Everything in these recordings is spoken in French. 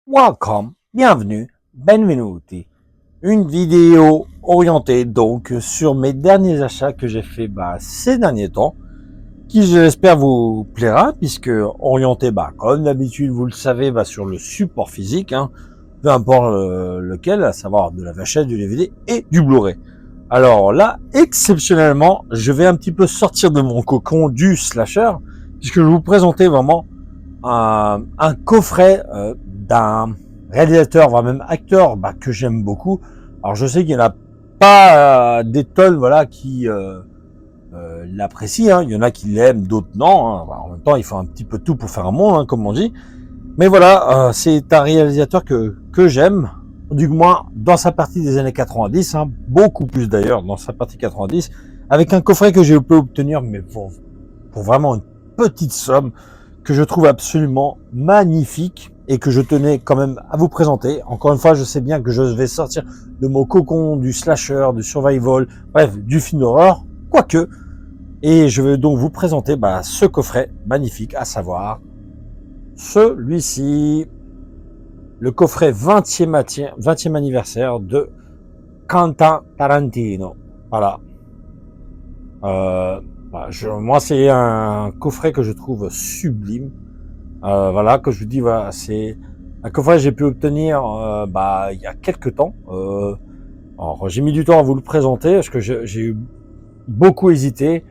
Welcome, bienvenue, benvenuti. Une vidéo orientée donc sur mes derniers achats que j'ai fait ces derniers temps, qui j'espère vous plaira, puisque orienté comme d'habitude vous le savez sur le support physique, peu importe lequel, à savoir de la VHS, du DVD et du Blu-ray. Alors là, exceptionnellement, je vais un petit peu sortir de mon cocon du slasher, puisque je vais vous présenter vraiment un coffret d'un réalisateur, voire même acteur que j'aime beaucoup. Alors je sais qu'il n'y en a pas des tonnes qui l'apprécient, il y en a qui l'aiment, d'autres non. En même temps, il faut un petit peu tout pour faire un monde, comme on dit. Mais voilà, c'est un réalisateur que j'aime, du moins dans sa partie des années 90, beaucoup plus d'ailleurs dans sa partie 90, avec un coffret que j'ai pu obtenir, mais pour vraiment une petite somme, que je trouve absolument magnifique et que je tenais quand même à vous présenter. Encore une fois, je sais bien que je vais sortir de mon cocon du slasher, du survival, bref, du film d'horreur, quoique. Et je vais donc vous présenter ce coffret magnifique, à savoir celui-ci, le coffret 20e anniversaire de Quentin Tarantino. Voilà. Moi, c'est un coffret que je trouve sublime. Que je vous dis, c'est un coffret que j'ai pu obtenir il y a quelques temps. Alors, j'ai mis du temps à vous le présenter parce que j'ai eu beaucoup hésité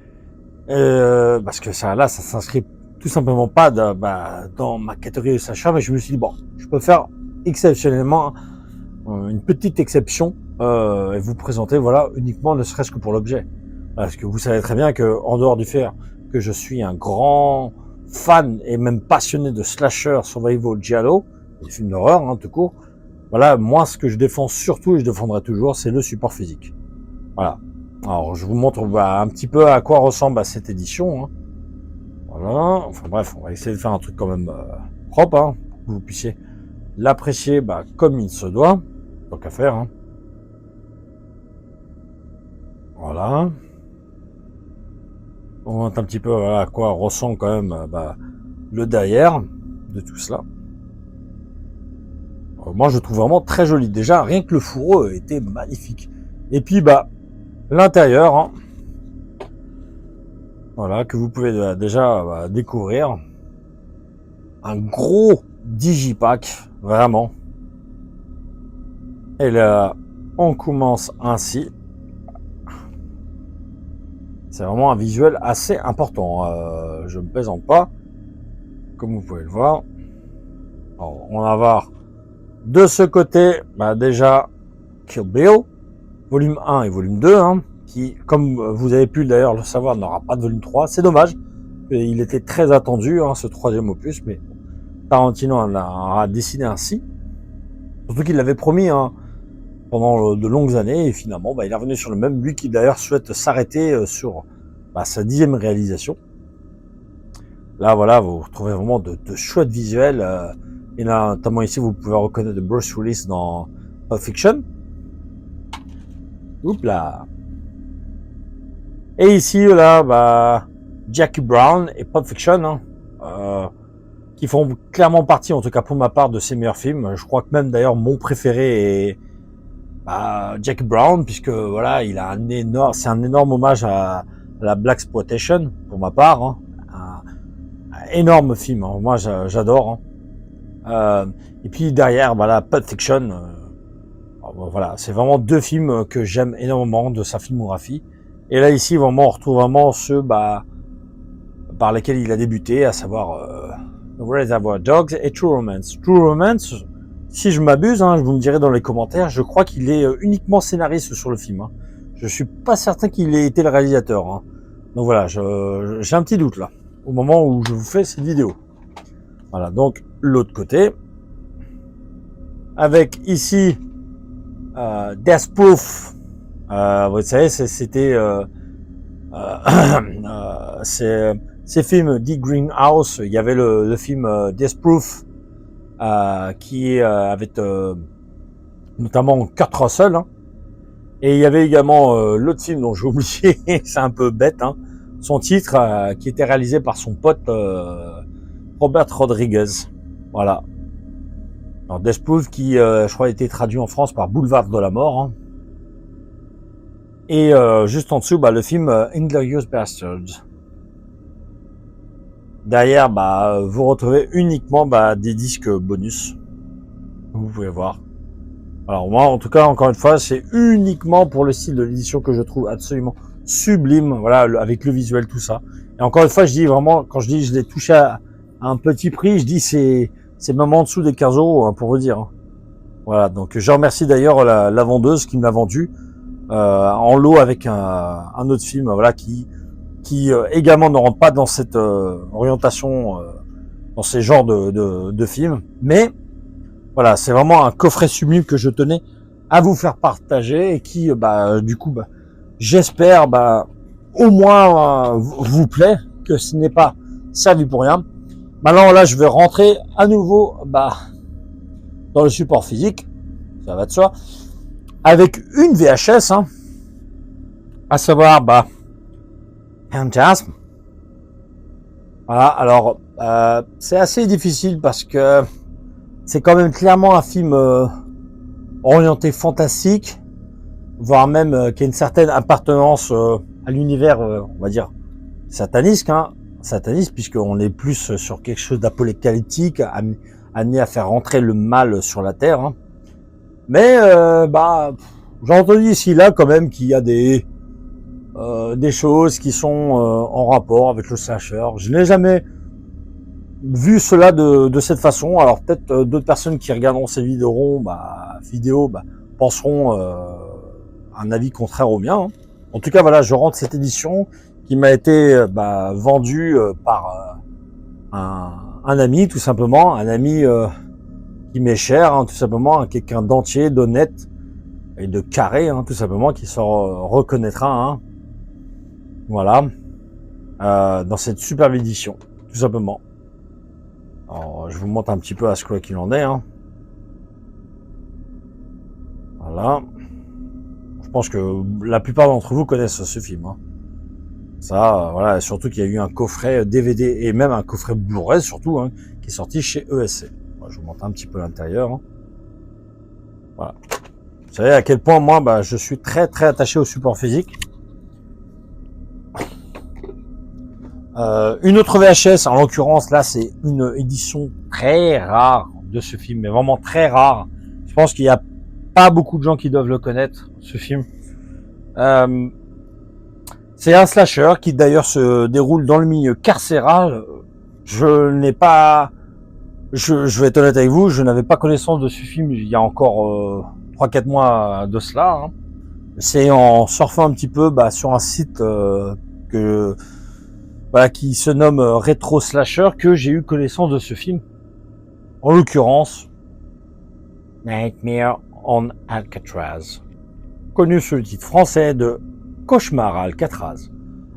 parce que ça s'inscrit tout simplement pas dans ma catégorie de slasher, mais je me suis dit je peux faire exceptionnellement une petite exception et vous présenter uniquement ne serait-ce que pour l'objet. Parce que vous savez très bien que, en dehors du fait que je suis un grand fan et même passionné de slasher, survival, giallo, des films d'horreur, tout court, moi, ce que je défends surtout et je défendrai toujours, c'est le support physique. Voilà. Alors, je vous montre un petit peu à quoi ressemble cette édition. Voilà. Enfin bref, on va essayer de faire un truc quand même propre, pour que vous puissiez l'apprécier comme il se doit. Tant qu'à faire. Voilà. On montre un petit peu à quoi ressemble quand même le derrière de tout cela. Moi je trouve vraiment très joli. Déjà rien que le fourreau était magnifique. Et puis l'intérieur, que vous pouvez déjà découvrir. Un gros digipack, vraiment. Et là on commence ainsi. C'est vraiment un visuel assez important. Je ne plaisante pas. Comme vous pouvez le voir. Alors, on va avoir de ce côté, déjà Kill Bill, volume 1 et volume 2, qui, comme vous avez pu d'ailleurs le savoir, n'aura pas de volume 3. C'est dommage. Il était très attendu, ce troisième opus, mais Tarantino en a décidé ainsi. Surtout qu'il l'avait promis pendant de longues années, et finalement, il est revenu sur le même. Lui qui d'ailleurs souhaite s'arrêter sur sa 10e réalisation. Là, vous retrouvez vraiment de chouettes visuels. Et là, notamment ici, vous pouvez reconnaître Bruce Willis dans Pulp Fiction. Oups là. Et ici, Jackie Brown et Pulp Fiction, qui font clairement partie, en tout cas pour ma part, de ses meilleurs films. Je crois que même d'ailleurs mon préféré est Jackie Brown, puisque il a c'est un énorme hommage à la Blaxploitation pour ma part. Un énorme film. Moi, j'adore. Et puis derrière, Pulp Fiction. C'est vraiment deux films que j'aime énormément de sa filmographie. Et là ici, vraiment, on retrouve vraiment ceux par lesquels il a débuté, à savoir Reservoir Dogs et True Romance. True Romance, si je m'abuse, vous me direz dans les commentaires, je crois qu'il est uniquement scénariste sur le film. Je suis pas certain qu'il ait été le réalisateur. Donc voilà, j'ai un petit doute là, au moment où je vous fais cette vidéo. Voilà, donc l'autre côté, avec ici Death Proof. Vous savez, c'était ces films Dick Greenhouse. Il y avait le film Death Proof qui avait notamment Kurt Russell. Et il y avait également l'autre film dont j'ai oublié, c'est un peu bête, son titre qui était réalisé par son pote Robert Rodriguez. Voilà. Alors Death Proof qui, je crois, a été traduit en France par Boulevard de la Mort. Hein. Et juste en dessous, le film Inglourious Basterds. Derrière, vous retrouvez uniquement des disques bonus. Vous pouvez voir. Alors moi, en tout cas, encore une fois, c'est uniquement pour le style de l'édition que je trouve absolument sublime. Voilà, avec le visuel, tout ça. Et encore une fois, je dis vraiment, quand je dis je l'ai touché à un petit prix, je dis c'est même en dessous des 15 €, hein, pour vous dire. Hein. Voilà, donc je remercie d'ailleurs la vendeuse qui me l'a vendu en lot avec un autre film, voilà, qui également ne rentre pas dans cette orientation, dans ces genres de films. Mais voilà, c'est vraiment un coffret sublime que je tenais à vous faire partager et qui, du coup, j'espère, au moins vous plaît, que ce n'est pas servi pour rien. Maintenant, là, je vais rentrer à nouveau, dans le support physique, ça va de soi, avec une VHS, hein, à savoir, Phantasm. Voilà, alors, c'est assez difficile parce que c'est quand même clairement un film orienté fantastique, voire même qui a une certaine appartenance à l'univers, on va dire, sataniste, puisqu'on est plus sur quelque chose d'apocalyptique, amené à faire rentrer le mal sur la Terre. Hein. Mais, j'ai entendu ici là quand même qu'il y a des choses qui sont en rapport avec le slasher. Je n'ai jamais vu cela de cette façon. Alors peut-être d'autres personnes qui regarderont ces vidéos, penseront un avis contraire au mien. Hein. En tout cas, voilà, je rentre cette édition qui m'a été vendue par un ami, tout simplement, un ami qui m'est cher, hein, tout simplement, quelqu'un d'entier, d'honnête et de carré, hein, tout simplement, qui se reconnaîtra, hein, voilà, dans cette superbe édition, tout simplement. Alors, je vous montre un petit peu à ce quoi qu'il en est. Hein. Voilà. Je pense que la plupart d'entre vous connaissent ce film. Hein. Ça, voilà, surtout qu'il y a eu un coffret DVD et même un coffret Blu-ray, surtout, hein, qui est sorti chez ESC. Voilà, je vous montre un petit peu l'intérieur. Hein. Voilà. Vous savez à quel point moi, je suis très très attaché au support physique. Une autre VHS, en l'occurrence, là, c'est une édition très rare de ce film, mais vraiment très rare. Je pense qu'il n'y a pas beaucoup de gens qui doivent le connaître, ce film. C'est un slasher qui d'ailleurs se déroule dans le milieu carcéral. Je vais être honnête avec vous, je n'avais pas connaissance de ce film il y a encore 3-4 mois de cela. Hein. C'est en surfant un petit peu sur un site qui se nomme Retro Slasher que j'ai eu connaissance de ce film. En l'occurrence, Nightmare on Alcatraz, connu sous le titre français de Cauchemar à Alcatraz,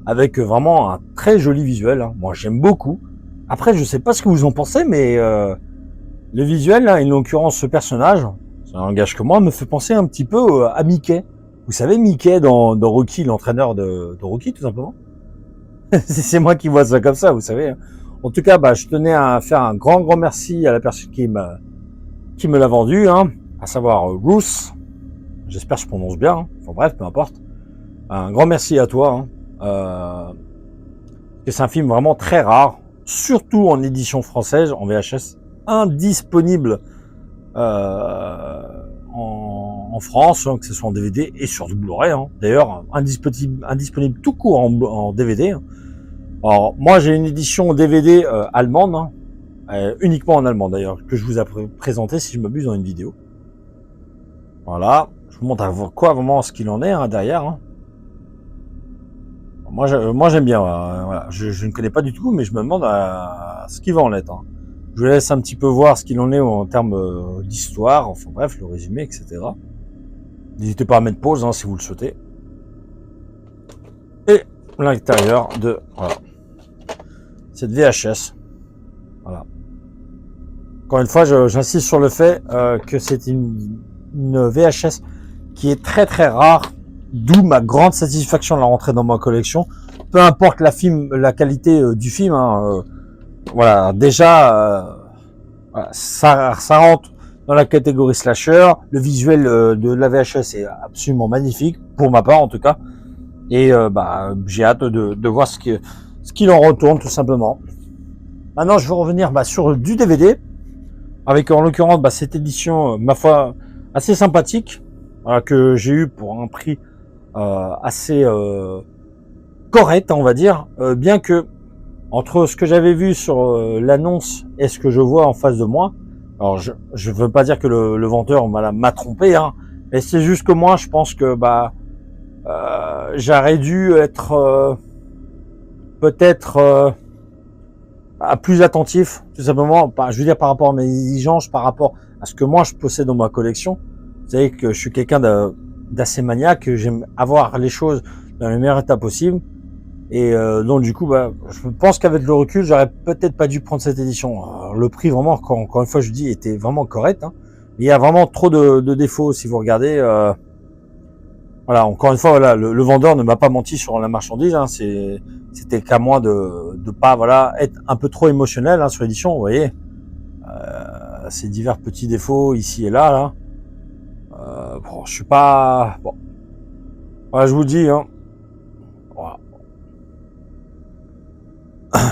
avec vraiment un très joli visuel. Hein. Moi, j'aime beaucoup. Après, je sais pas ce que vous en pensez, mais le visuel, hein, en l'occurrence, ce personnage, c'est un langage que moi, me fait penser un petit peu à Mickey. Vous savez, Mickey dans Rocky, l'entraîneur de Rocky, tout simplement. C'est moi qui vois ça comme ça, vous savez. En tout cas, je tenais à faire un grand merci à la personne qui me l'a vendu, hein, à savoir Bruce. J'espère que je prononce bien. Hein. Enfin bref, peu importe. Un grand merci à toi. Hein. C'est un film vraiment très rare, surtout en édition française, en VHS, indisponible en France, hein, que ce soit en DVD et sur Blu-ray. Hein. D'ailleurs, indisponible tout court en DVD. Hein. Alors, moi, j'ai une édition DVD allemande, hein, uniquement en allemand d'ailleurs, que je vous ai présenté, si je m'abuse, dans une vidéo. Voilà, je vous montre à quoi vraiment ce qu'il en est hein, derrière. Hein. Moi, j'aime bien. Voilà. Je ne connais pas du tout, mais je me demande ce qu'il va en être. Hein. Je vous laisse un petit peu voir ce qu'il en est en termes d'histoire, enfin bref, le résumé, etc. N'hésitez pas à mettre pause hein, si vous le souhaitez. Et l'intérieur de cette VHS. Voilà. Encore une fois, j'insiste sur le fait que c'est une VHS qui est très très rare, d'où ma grande satisfaction de la rentrer dans ma collection. Peu importe la qualité du film. Hein, voilà, déjà, ça rentre dans la catégorie slasher. Le visuel de la VHS est absolument magnifique, pour ma part en tout cas. Et j'ai hâte de voir ce qu'il en retourne tout simplement. Maintenant, je vais revenir sur du DVD, avec en l'occurrence cette édition, ma foi, assez sympathique, que j'ai eu pour un prix assez correct, on va dire, bien que entre ce que j'avais vu sur l'annonce et ce que je vois en face de moi, alors je veux pas dire que le vendeur m'a trompé, hein, mais c'est juste que moi je pense que j'aurais dû être peut-être plus attentif, tout simplement, je veux dire par rapport à mes exigences, par rapport à ce que moi je possède dans ma collection. Vous savez que je suis quelqu'un d'assez maniaque, j'aime avoir les choses dans le meilleur état possible. Et donc du coup, je pense qu'avec le recul, j'aurais peut-être pas dû prendre cette édition. Alors, le prix, vraiment, encore une fois, je dis, était vraiment correct. Hein. Il y a vraiment trop de défauts si vous regardez. Voilà, encore une fois, voilà, le vendeur ne m'a pas menti sur la marchandise. Hein. C'était qu'à moi de pas être un peu trop émotionnel sur l'édition. Vous voyez, ces divers petits défauts ici et là. Je suis pas bon. Voilà, je vous dis. Hein. Voilà.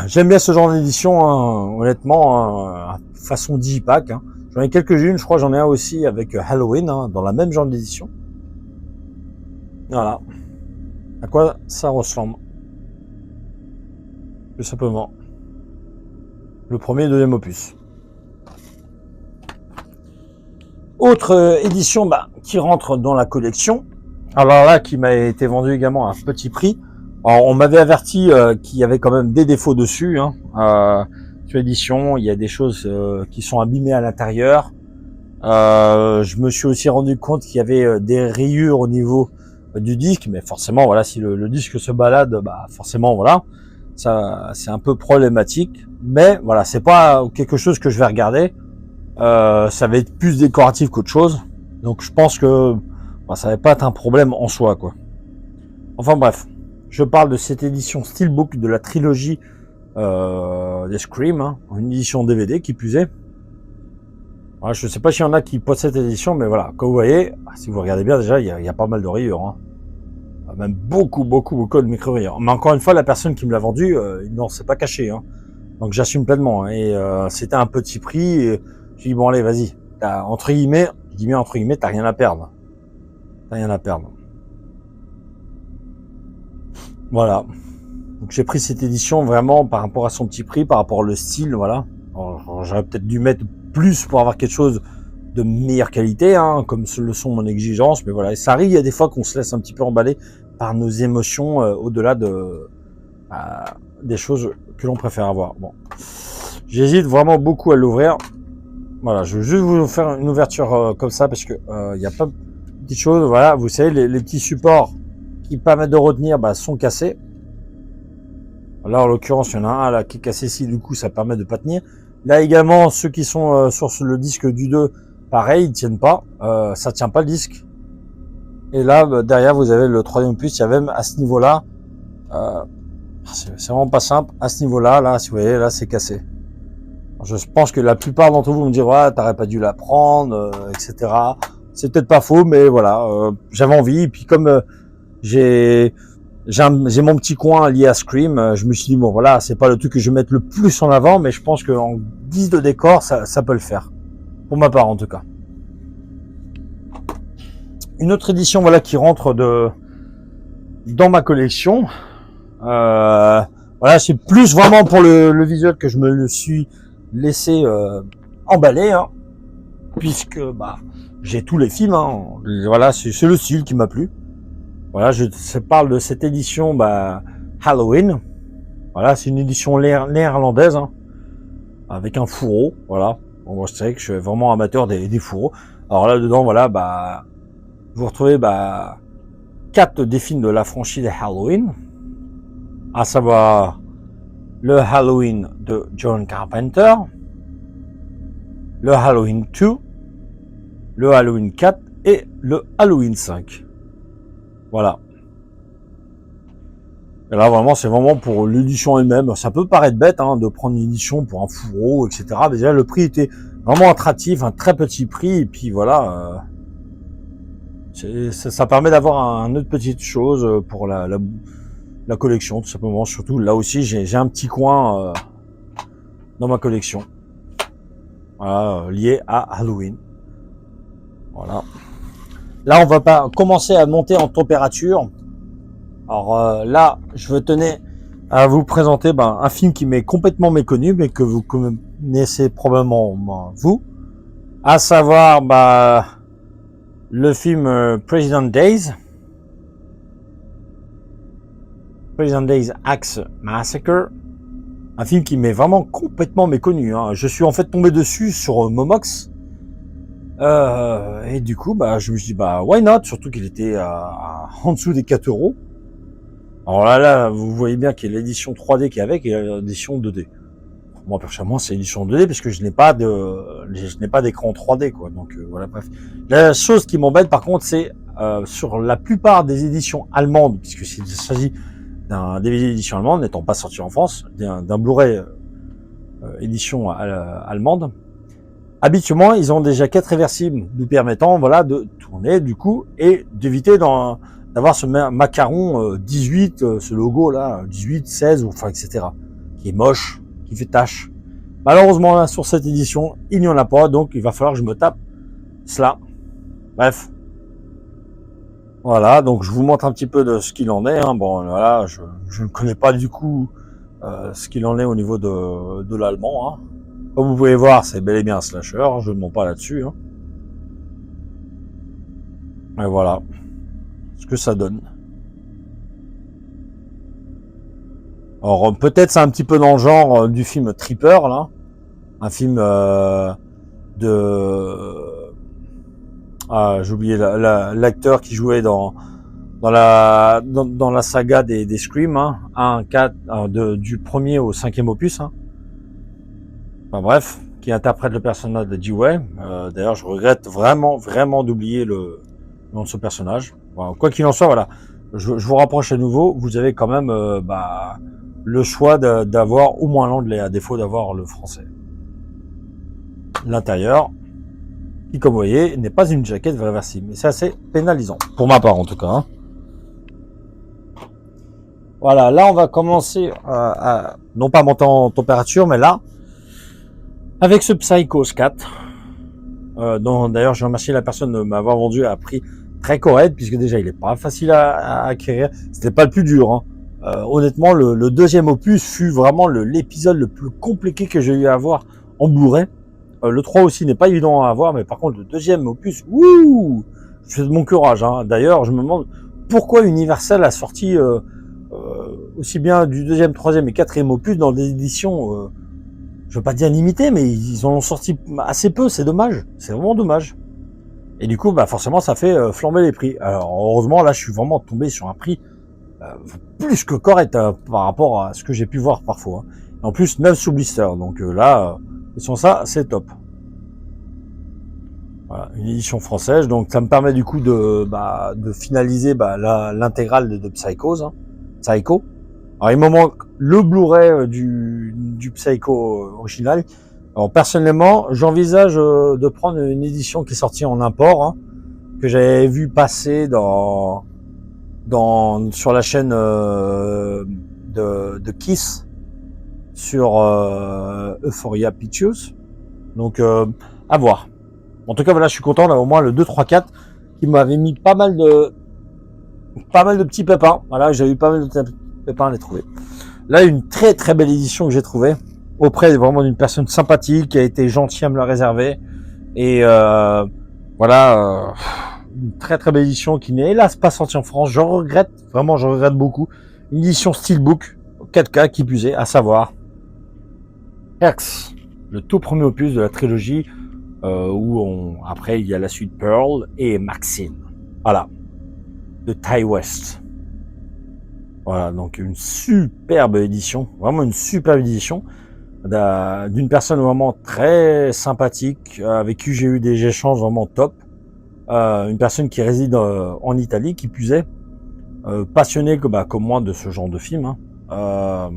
J'aime bien ce genre d'édition, hein, honnêtement, façon digipack. Hein. J'en ai quelques-unes, je crois j'en ai un aussi avec Halloween, hein, dans la même genre d'édition. Voilà. À quoi ça ressemble? Tout simplement. Le premier et deuxième opus. Autre édition qui rentre dans la collection. Alors là, qui m'a été vendue également à un petit prix. Alors, on m'avait averti qu'il y avait quand même des défauts dessus. Hein. Sur l'édition, il y a des choses qui sont abîmées à l'intérieur. Je me suis aussi rendu compte qu'il y avait des rayures au niveau du disque, mais forcément, voilà, si le disque se balade, forcément, voilà, ça, c'est un peu problématique. Mais voilà, c'est pas quelque chose que je vais regarder. Ça va être plus décoratif qu'autre chose. Donc, je pense que ça va pas être un problème en soi, quoi. Enfin bref. Je parle de cette édition Steelbook de la trilogie des Scream, hein, une édition DVD qui plus est. Voilà, je ne sais pas s'il y en a qui possèdent cette édition, mais voilà, comme vous voyez, si vous regardez bien déjà, il y a pas mal de rayures. Hein. Même beaucoup de micro-rayures. Mais encore une fois, la personne qui me l'a vendu, non, c'est pas caché. Hein. Donc j'assume pleinement. Hein, et c'était un petit prix. Et j'ai dit, bon allez, vas-y. Entre guillemets, je dis bien entre guillemets, t'as rien à perdre. T'as rien à perdre. Voilà. Donc j'ai pris cette édition vraiment par rapport à son petit prix, par rapport au style, voilà. J'aurais peut-être dû mettre plus pour avoir quelque chose de meilleure qualité, hein, comme le sont mon exigence, mais voilà. Et ça arrive, il y a des fois qu'on se laisse un petit peu emballer par nos émotions au-delà des choses que l'on préfère avoir. Bon, j'hésite vraiment beaucoup à l'ouvrir. Voilà, je vais juste vous faire une ouverture comme ça parce que il y a pas de petites choses. Voilà, vous savez, les petits supports qui permettent de retenir sont cassés. Là, en l'occurrence, il y en a un là qui est cassé ici, du coup, ça permet de pas tenir. Là également, ceux qui sont sur le disque du 2, pareil, ils tiennent pas. Ça tient pas le disque. Et là, derrière, vous avez le troisième opus. Il y a même à ce niveau-là, c'est vraiment pas simple. À ce niveau-là, là, si vous voyez, là, c'est cassé. Je pense que la plupart d'entre vous me diront, t'aurais pas dû la prendre, etc. C'est peut-être pas faux, mais voilà, j'avais envie. Et puis comme j'ai mon petit coin lié à Scream, je me suis dit bon voilà, c'est pas le truc que je vais mettre le plus en avant, mais je pense qu'en guise de décor, ça peut le faire. Pour ma part en tout cas. Une autre édition voilà qui rentre dans ma collection. Voilà, c'est plus vraiment pour le visuel que je me le suis laissé emballer, hein, puisque j'ai tous les films. Hein, voilà, c'est le style qui m'a plu. Voilà, je parle de cette édition Halloween. Voilà, c'est une édition néerlandaise, hein, avec un fourreau. Voilà, bon, moi je sais que je suis vraiment amateur des fourreaux. Alors là dedans, voilà, vous retrouvez 4 des films de la franchise Halloween, à savoir le Halloween de John Carpenter, le Halloween 2, le Halloween 4 et le Halloween 5. Voilà. Et là, vraiment, c'est vraiment pour l'édition elle-même. Ça peut paraître bête, hein, de prendre une édition pour un fourreau, etc. Mais déjà, le prix était vraiment attractif, un très petit prix, et puis voilà, ça permet d'avoir un autre petite chose pour la collection, tout simplement. Surtout là aussi, j'ai un petit coin dans ma collection, voilà, lié à Halloween. Voilà. Là, on va pas commencer à monter en température. Alors là, je tenais à vous présenter un film qui m'est complètement méconnu, mais que vous connaissez probablement vous, à savoir le film President Days Axe Massacre, un film qui m'est vraiment complètement méconnu. Hein. Je suis en fait tombé dessus sur Momox, et du coup, je me suis dit, why not, surtout qu'il était en dessous des 4 €. Alors là, vous voyez bien qu'il y a l'édition 3D qui est avec et l'édition 2D. Moi, personnellement, c'est l'édition 2D parce que je n'ai pas d'écran 3D, quoi. Donc voilà, bref. La chose qui m'embête, par contre, c'est sur la plupart des éditions allemandes, puisque s'il s'agit d'un DVD édition allemande, n'étant pas sorti en France, d'un Blu-ray édition allemande, habituellement, ils ont des jaquettes réversibles, nous permettant, voilà, de tourner du coup et d'éviter d'avoir ce macaron 18, ce logo là, 18, 16, enfin etc., qui est moche, qui fait tache. Malheureusement, là, sur cette édition, il n'y en a pas, donc il va falloir que je me tape cela. Bref. Voilà, donc je vous montre un petit peu de ce qu'il en est. Hein. Bon, voilà, je ne connais pas du coup ce qu'il en est au niveau de l'allemand. Hein. Comme vous pouvez voir, c'est bel et bien un slasher, je ne mens pas là-dessus. Hein. Et voilà ce que ça donne. Alors peut-être c'est un petit peu dans le genre du film Tripper, là. Un film j'ai oublié l'acteur qui jouait dans la saga des Scream, hein, 4, du premier au 5e opus. Hein. Enfin bref, qui interprète le personnage de Dewey. D'ailleurs, je regrette vraiment d'oublier le nom de ce personnage. Voilà, quoi qu'il en soit, voilà, je vous rapproche à nouveau. Vous avez quand même le choix d'avoir au moins l'anglais, à défaut d'avoir le français. L'intérieur, qui comme vous voyez, n'est pas une jaquette réversible. Mais c'est assez pénalisant, pour ma part en tout cas. Hein. Voilà, là on va commencer à non pas monter en température, mais là, avec ce Psychose 4, dont d'ailleurs je remercie la personne de m'avoir vendu à un prix très correct, puisque déjà il est pas facile à acquérir, c'était pas le plus dur. Hein. Honnêtement, le deuxième opus fut vraiment l'épisode le plus compliqué que j'ai eu à avoir en Blu-ray. Le 3 aussi n'est pas évident à avoir, mais par contre le deuxième opus, je fais de mon courage. Hein. D'ailleurs, je me demande pourquoi Universal a sorti aussi bien du deuxième, troisième et quatrième opus dans des éditions, je veux pas dire limitées, mais ils en ont sorti assez peu, c'est dommage, c'est vraiment dommage. Et du coup, forcément, ça fait flamber les prix. Alors heureusement, là, je suis vraiment tombé sur un prix plus que correct par rapport à ce que j'ai pu voir parfois. Hein. En plus, 9 sous blister, donc là, sans ça, c'est top. Voilà, une édition française, donc ça me permet du coup de finaliser l'intégrale de Psychose, hein. Psycho. Alors il me manque le Blu-ray du Psycho original. Alors personnellement, j'envisage de prendre une édition qui est sortie en import, hein, que j'avais vu passer sur la chaîne de Kiss sur Euphoria Pictures. Donc à voir. En tout cas, voilà, je suis content, là, au moins le 2, 3, 4, qui m'avait mis pas mal de petits pépins. Voilà, j'ai eu pas mal de pépins à les trouver. Là, une très très belle édition que j'ai trouvée, auprès vraiment d'une personne sympathique, qui a été gentille à me la réserver. Et voilà, une très très belle édition qui n'est hélas pas sortie en France. Je regrette beaucoup. Une édition Steelbook, 4K qui plus est, à savoir X, le tout premier opus de la trilogie, après il y a la suite Pearl et Maxine. Voilà, de Ty West. Voilà, donc une superbe édition, vraiment une superbe édition d'une personne vraiment très sympathique, avec qui j'ai eu des échanges vraiment top. Une personne qui réside en Italie, qui plus est, passionnée comme moi de ce genre de film, hein.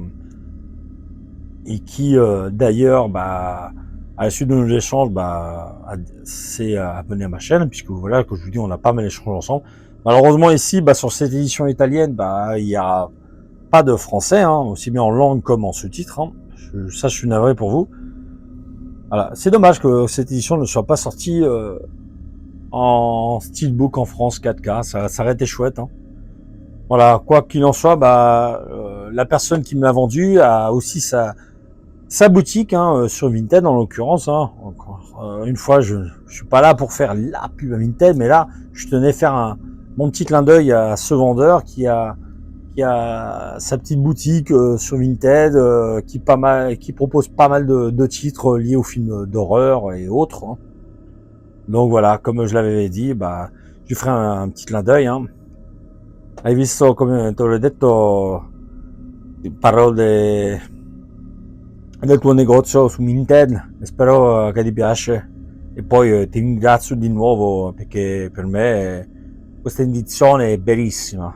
Et qui d'ailleurs À la suite de nos échanges, c'est abonné à ma chaîne, puisque voilà, comme je vous dis, on a pas mal échangé ensemble. Malheureusement ici, sur cette édition italienne, il y a pas de français, hein, aussi bien en langue comme en sous-titres. Hein. Je suis navré pour vous. Voilà, c'est dommage que cette édition ne soit pas sortie en steelbook en France 4K. Ça aurait été chouette. Hein. Voilà, quoi qu'il en soit, la personne qui me l'a vendu a aussi sa boutique sur Vinted en l'occurrence. Hein. Une fois, je suis pas là pour faire la pub à Vinted, mais là, je tenais faire mon petit clin d'œil à ce vendeur qui a sa petite boutique sur Vinted, qui propose pas mal de titres liés aux films d'horreur et autres. Hein. Donc voilà, comme je l'avais dit, je lui ferai un petit clin d'œil. Hein. Hai visto, come te l'ho detto, parlo del tuo negozio su Vinted, spero che ti piace e poi ti ringrazio di nuovo perché per me questa indizione è bellissima.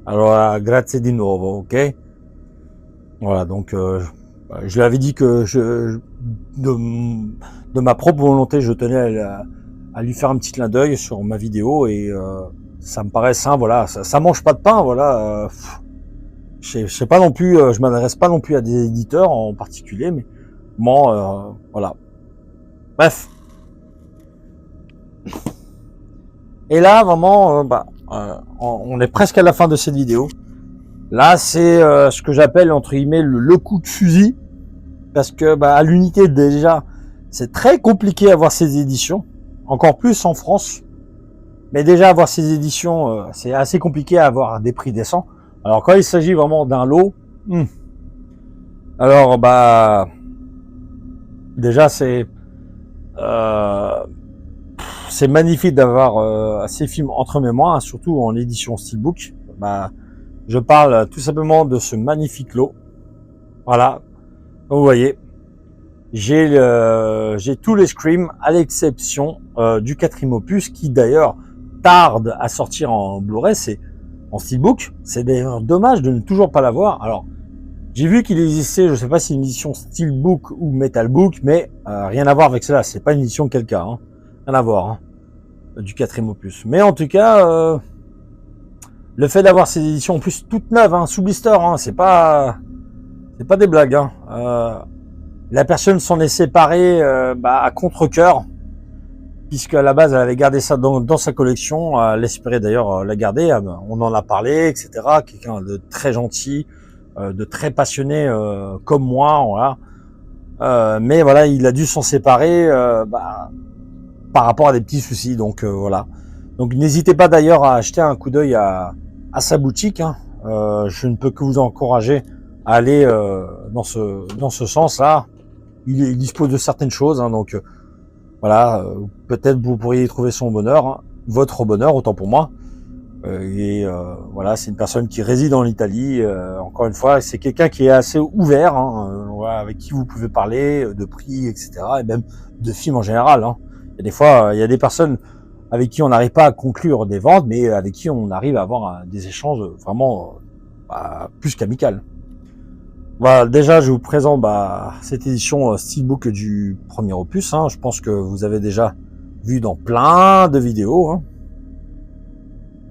Alors, grazie di nuovo, ok? Voilà, donc je lui avais dit que de ma propre volonté, je tenais à lui faire un petit clin d'œil sur ma vidéo et ça me paraît sain, voilà, ça mange pas de pain, voilà. Je sais pas non plus, je m'adresse pas non plus à des éditeurs en particulier, mais bon, voilà. Bref. Et là, vraiment, on est presque à la fin de cette vidéo. Là, c'est ce que j'appelle entre guillemets le coup de fusil, parce que à l'unité déjà, c'est très compliqué à avoir ces éditions, encore plus en France. Mais déjà avoir ces éditions, c'est assez compliqué à avoir des prix décents. Alors quand il s'agit vraiment d'un lot, alors déjà c'est magnifique d'avoir ces films entre mes mains, surtout en édition steelbook. Je parle tout simplement de ce magnifique lot. Voilà, comme vous voyez, j'ai tous les Scream à l'exception du 4e opus qui d'ailleurs tarde à sortir en Blu-ray, c'est en steelbook. C'est d'ailleurs dommage de ne toujours pas l'avoir. Alors, j'ai vu qu'il existait, je sais pas si c'est une édition steelbook ou metalbook, mais rien à voir avec cela. C'est pas une édition quelqu'un, hein. Rien à voir, hein, du 4e opus. Mais en tout cas, le fait d'avoir ces éditions en plus toutes neuves, hein, sous blister, hein, c'est pas des blagues. Hein. La personne s'en est séparée à contre-cœur, puisque à la base elle avait gardé ça dans sa collection, elle espérait d'ailleurs la garder, on en a parlé, etc. Quelqu'un de très gentil, de très passionné comme moi, voilà. Mais voilà, il a dû s'en séparer par rapport à des petits soucis, donc voilà. Donc n'hésitez pas d'ailleurs à acheter un coup d'œil à sa boutique. Hein. Je ne peux que vous encourager à aller dans ce sens-là. Il dispose de certaines choses, hein, donc voilà, peut-être vous pourriez y trouver son bonheur, hein, votre bonheur, autant pour moi. Voilà, c'est une personne qui réside en Italie. Encore une fois, c'est quelqu'un qui est assez ouvert, hein, voilà, avec qui vous pouvez parler de prix, etc. Et même de films en général. Hein. Il y a des fois, il y a des personnes avec qui on n'arrive pas à conclure des ventes, mais avec qui on arrive à avoir des échanges vraiment plus qu'amicales. Voilà, déjà je vous présente cette édition steelbook du 1er opus. Hein. Je pense que vous avez déjà vu dans plein de vidéos. Hein.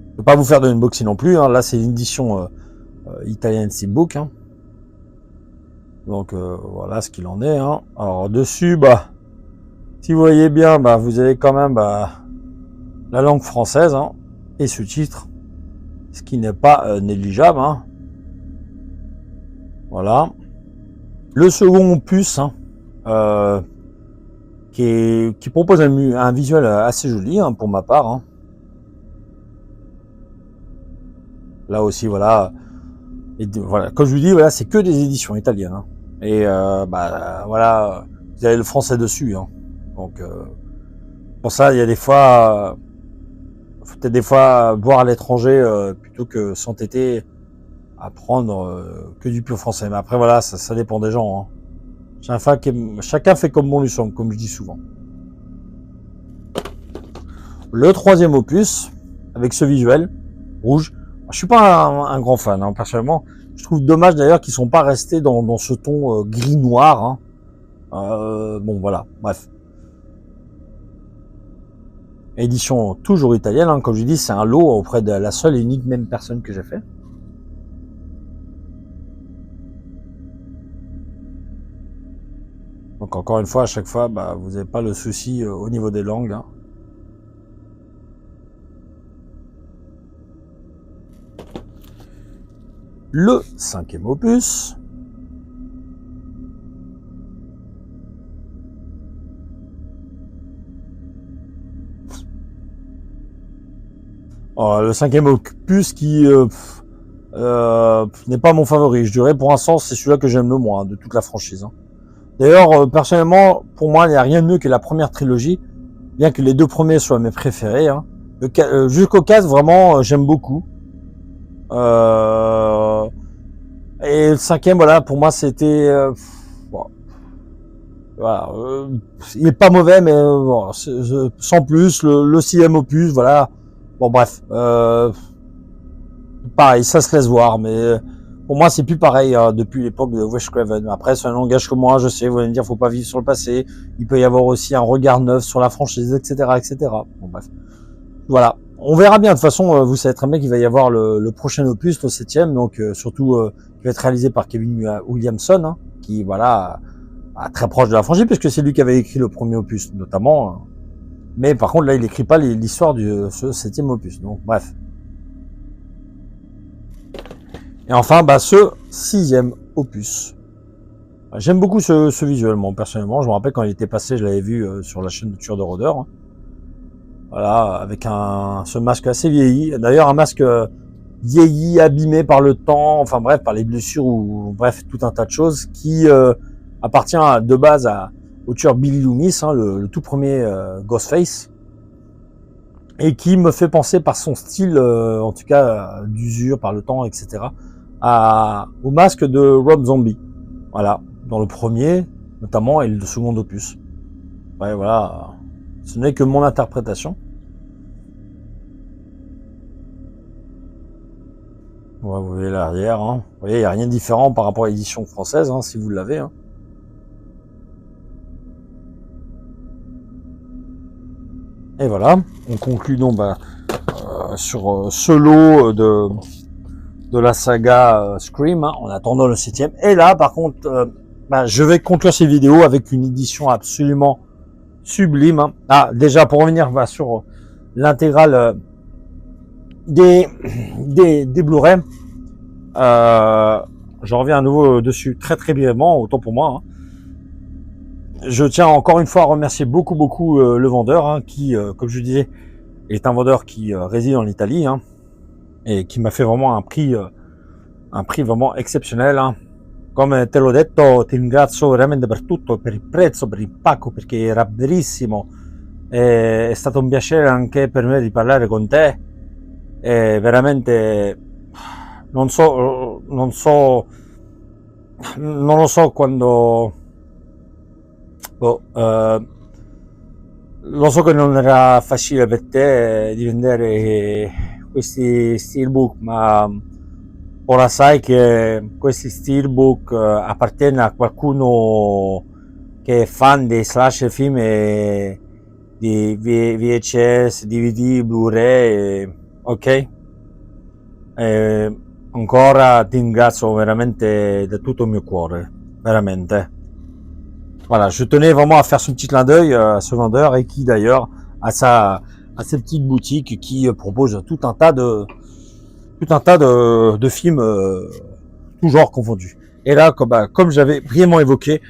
Je ne vais pas vous faire de unboxing non plus. Hein. Là c'est une édition italienne steelbook. Hein. Donc voilà ce qu'il en est. Hein. Alors dessus, si vous voyez bien, vous avez quand même la langue française, hein, et sous-titres, ce qui n'est pas négligeable. Hein. Voilà. Le second opus, hein, qui propose un visuel assez joli, hein, pour ma part. Hein. Là aussi, voilà. Et voilà, comme je vous dis, voilà, c'est que des éditions italiennes. Hein. Et voilà, vous avez le français dessus. Hein. Donc pour ça, il y a des fois, faut peut-être des fois boire à l'étranger plutôt que s'entêter à prendre que du pur français. Mais après voilà, ça dépend des gens. Hein. Chacun fait comme bon lui semble, comme je dis souvent. Le 3e opus, avec ce visuel rouge, je suis pas un grand fan, hein, personnellement. Je trouve dommage d'ailleurs qu'ils sont pas restés dans ce ton gris noir. Hein. Bon, voilà, bref. Édition toujours italienne, hein, comme je dis, c'est un lot auprès de la seule et unique même personne que j'ai fait. Donc encore une fois, à chaque fois, bah, vous n'avez pas le souci au niveau des langues. Hein. Le 5e opus. Le 5e opus qui n'est pas mon favori. Je dirais pour l'instant, c'est celui-là que j'aime le moins de toute la franchise. Hein. D'ailleurs, personnellement, pour moi, il n'y a rien de mieux que la première trilogie, bien que les 2 premiers soient mes préférés. Hein. Jusqu'au 4, vraiment, j'aime beaucoup. Et le 5e, voilà, pour moi, c'était... bon, voilà, il est pas mauvais, mais bon, sans plus. Le 6e opus, voilà. Bon, bref. Pareil, ça se laisse voir, mais pour moi, c'est plus pareil depuis l'époque de Wes Craven. Après, c'est un langage que moi, je sais, vous allez me dire, faut pas vivre sur le passé. Il peut y avoir aussi un regard neuf sur la franchise, etc., etc. Bon, bref. Voilà. On verra bien. De toute façon, vous savez très bien qu'il va y avoir le prochain opus, le 7e, donc surtout qui va être réalisé par Kevin Williamson, hein, qui, voilà, très proche de la franchise, puisque c'est lui qui avait écrit le premier opus, notamment. Hein. Mais par contre, là, il écrit pas l'histoire de ce 7e opus. Donc, bref. Et enfin, bah, ce 6e opus. J'aime beaucoup ce visuellement, personnellement. Je me rappelle quand il était passé, je l'avais vu sur la chaîne de Tueur de Rôdeurs. Hein. Voilà, avec ce masque assez vieilli. D'ailleurs, un masque vieilli, abîmé par le temps, enfin bref, par les blessures ou bref, tout un tas de choses qui appartient de base au tueur Billy Loomis, hein, le tout premier Ghostface. Et qui me fait penser par son style, en tout cas d'usure, par le temps, etc., au masque de Rob Zombie. Voilà, dans le premier, notamment, et le second opus. Ouais, voilà, ce n'est que mon interprétation. Ouais, vous voyez l'arrière, hein. Vous voyez, il n'y a rien de différent par rapport à l'édition française, hein, si vous l'avez. Hein. Et voilà, on conclut donc sur ce lot de la saga Scream, hein, en attendant le 7e. Et là, par contre, je vais conclure ces vidéos avec une édition absolument sublime. Hein. Ah, déjà, pour revenir sur l'intégrale des Blu-ray, je reviens à nouveau dessus très très brièvement, autant pour moi. Hein. Je tiens encore une fois à remercier beaucoup le vendeur, hein, qui, comme je disais, est un vendeur qui réside en Italie, hein, et qui m'a fait vraiment un prix vraiment exceptionnel. Hein. Come te l'ho detto, ti ringrazio veramente per tutto, per il prezzo, per il pacco, perché era bellissimo. È stato un piacere anche per me di parlare con te. E veramente non lo so quando lo so che non era facile per te di vendere questi steelbook, ma ora sai che questi steelbook appartengono a qualcuno che è fan dei slasher film e di VHS, DVD, Blu-ray, ok? Ancora ti ringrazio veramente da tutto il mio cuore, veramente. Voilà, je tenais vraiment à faire ce petit clin d'œil à ce vendeur et qui d'ailleurs a sa petite boutique qui propose tout un tas de films tout genre confondus. Et là, comme j'avais brièvement évoqué,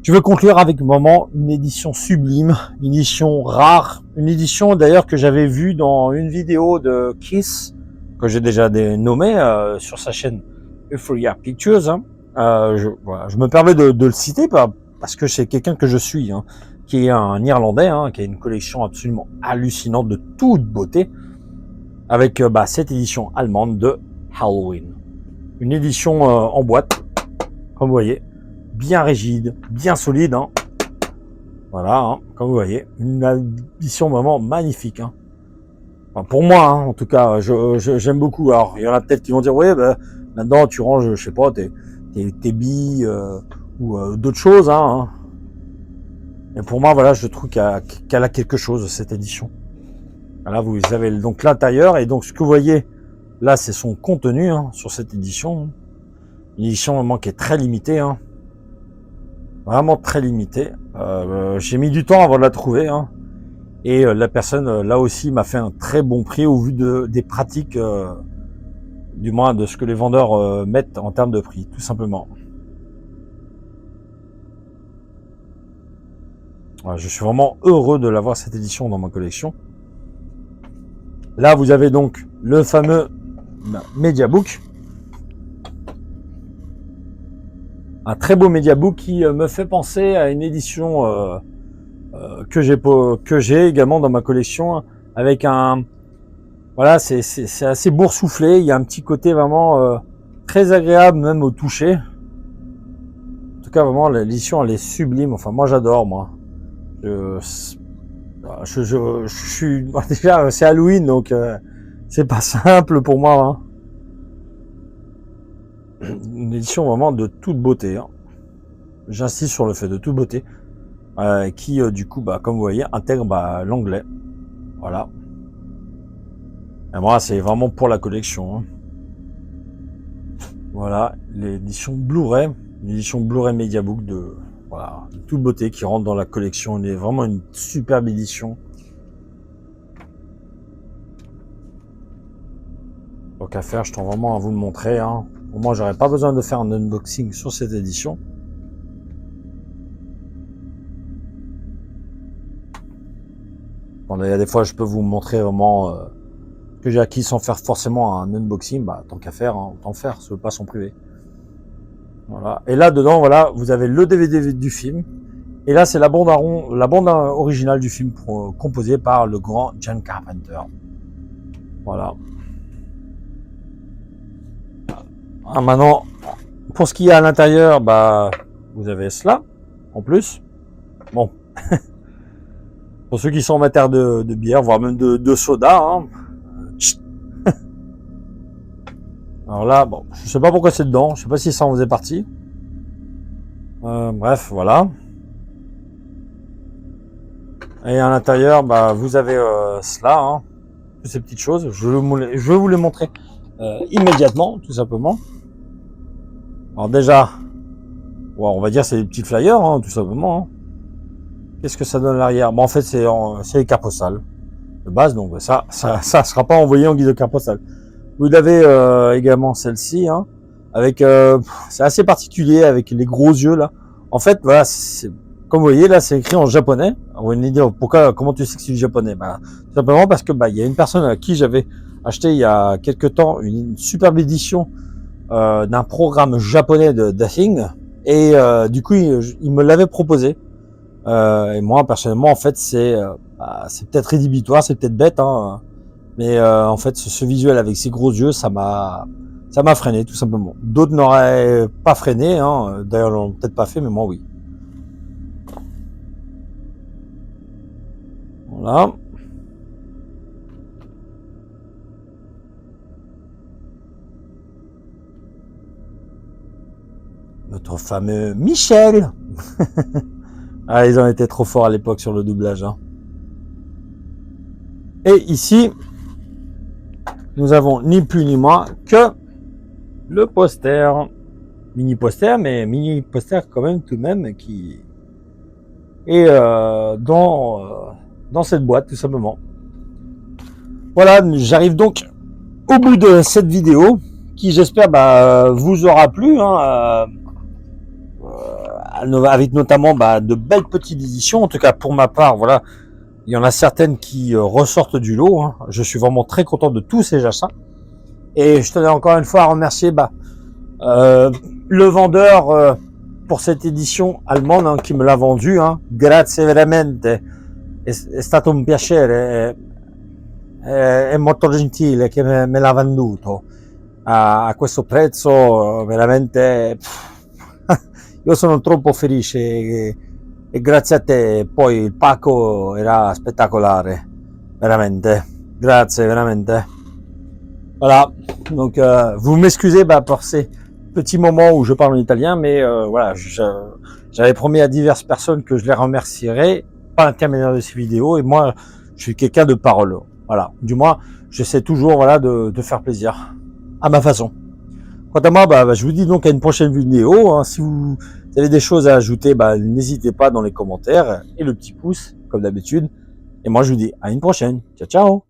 je veux conclure avec vraiment une édition sublime, une édition rare, une édition d'ailleurs que j'avais vue dans une vidéo de Kiss que j'ai déjà nommé sur sa chaîne Euphoria Pictures. Hein. Je me permets de le citer parce que c'est quelqu'un que je suis, hein, qui est un Irlandais, hein, qui a une collection absolument hallucinante de toute beauté, avec cette édition allemande de Halloween. Une édition en boîte, comme vous voyez, bien rigide, bien solide. Hein. Voilà, hein, comme vous voyez, une édition vraiment magnifique. Hein. Enfin, pour moi, hein, en tout cas, j'aime beaucoup. Alors, il y en a peut-être qui vont dire, ouais, là-dedans, tu ranges, je sais pas, tes billes ou d'autres choses. Hein. Et pour moi, voilà, je trouve qu'elle a quelque chose, cette édition. Là, vous avez donc l'intérieur, et donc ce que vous voyez, là, c'est son contenu hein, sur cette édition. Une édition vraiment qui est très limitée, hein. Vraiment très limitée. J'ai mis du temps avant de la trouver, hein. Et la personne, là aussi, m'a fait un très bon prix au vu des pratiques, du moins de ce que les vendeurs mettent en termes de prix, tout simplement. Voilà, je suis vraiment heureux de l'avoir cette édition dans ma collection. Là, vous avez donc le fameux Mediabook. Un très beau Mediabook qui me fait penser à une édition que j'ai également dans ma collection avec un... Voilà, c'est assez boursouflé. Il y a un petit côté vraiment très agréable même au toucher. En tout cas, vraiment, l'édition, elle est sublime. Enfin, moi, j'adore, moi. Je suis... Déjà, c'est Halloween, donc c'est pas simple pour moi. Hein. Une édition vraiment de toute beauté. Hein. J'insiste sur le fait de toute beauté. Qui, du coup, comme vous voyez, intègre l'anglais. Voilà. Et moi, c'est vraiment pour la collection. Hein. Voilà, l'édition Blu-ray. L'édition Blu-ray Mediabook de toute beauté qui rentre dans la collection. Il est vraiment une superbe édition. Donc à faire, je tends vraiment à vous le montrer. Hein. Au moins, j'aurais pas besoin de faire un unboxing sur cette édition. Bon, il y a des fois, je peux vous montrer vraiment que j'ai acquis sans faire forcément un unboxing. Tant qu'à faire, hein, autant faire, ce passe en privé. Voilà. Et là dedans, voilà, vous avez le DVD du film. Et là, c'est la bande originale du film composée par le grand John Carpenter. Voilà. Maintenant, pour ce qu'il y a à l'intérieur, vous avez cela en plus. Bon, pour ceux qui sont amateurs de bière, voire même de soda. Hein. Alors là, bon, je sais pas pourquoi c'est dedans. Je sais pas si ça en faisait partie. Bref, voilà. Et à l'intérieur, vous avez cela, hein, toutes ces petites choses. Je vais vous les montrer immédiatement, tout simplement. Alors déjà, on va dire c'est des petits flyers, hein, tout simplement. Hein. Qu'est-ce que ça donne à l'arrière? En fait, c'est les cartes postales de base, donc ça sera pas envoyé en guise de carte postale. Vous avez également celle-ci, hein, avec c'est assez particulier avec les gros yeux là. En fait, voilà, comme vous voyez là, c'est écrit en japonais. Vous allez me dire comment tu sais que c'est du japonais? Simplement parce que il y a une personne à qui j'avais acheté il y a quelques temps une superbe édition d'un programme japonais de Thing, et du coup il me l'avait proposé. Et moi personnellement, en fait, c'est peut-être rédhibitoire, c'est peut-être bête, hein, mais en fait ce visuel avec ses gros yeux, ça m'a freiné tout simplement. D'autres n'auraient pas freiné, hein, d'ailleurs l'ont peut-être pas fait, mais moi oui. Voilà. Notre fameux Michel. Ah, ils ont été trop forts à l'époque sur le doublage. Hein. Et ici, nous avons ni plus ni moins que le poster. Mini poster, mais mini poster quand même tout de même qui est dans cette boîte tout simplement. Voilà, j'arrive donc au bout de cette vidéo qui, j'espère, vous aura plu. Hein, avec notamment de belles petites éditions. En tout cas, pour ma part, voilà, il y en a certaines qui ressortent du lot. Hein. Je suis vraiment très content de tous ces achats. Et je tenais encore une fois à remercier le vendeur pour cette édition allemande, hein, qui me l'a vendu. Hein. Grazie veramente, è stato un piacere, è molto gentile che me l'ha venduto a questo prezzo veramente. Io sono troppo felice e grazie a te. Poi il pacco era spettacolare, veramente. Grazie, veramente. Voilà. Donc, vous m'excusez pour ces petit moment où je parle en italien, mais voilà, j'avais promis à diverses personnes que je les remercierais par l'intermédiaire de ces vidéos, et moi, je suis quelqu'un de parole. Voilà, du moins, j'essaie toujours voilà de faire plaisir à ma façon. Quant à moi, je vous dis donc à une prochaine vidéo. Hein. Si vous avez des choses à ajouter, n'hésitez pas dans les commentaires et le petit pouce, comme d'habitude. Et moi, je vous dis à une prochaine. Ciao, ciao!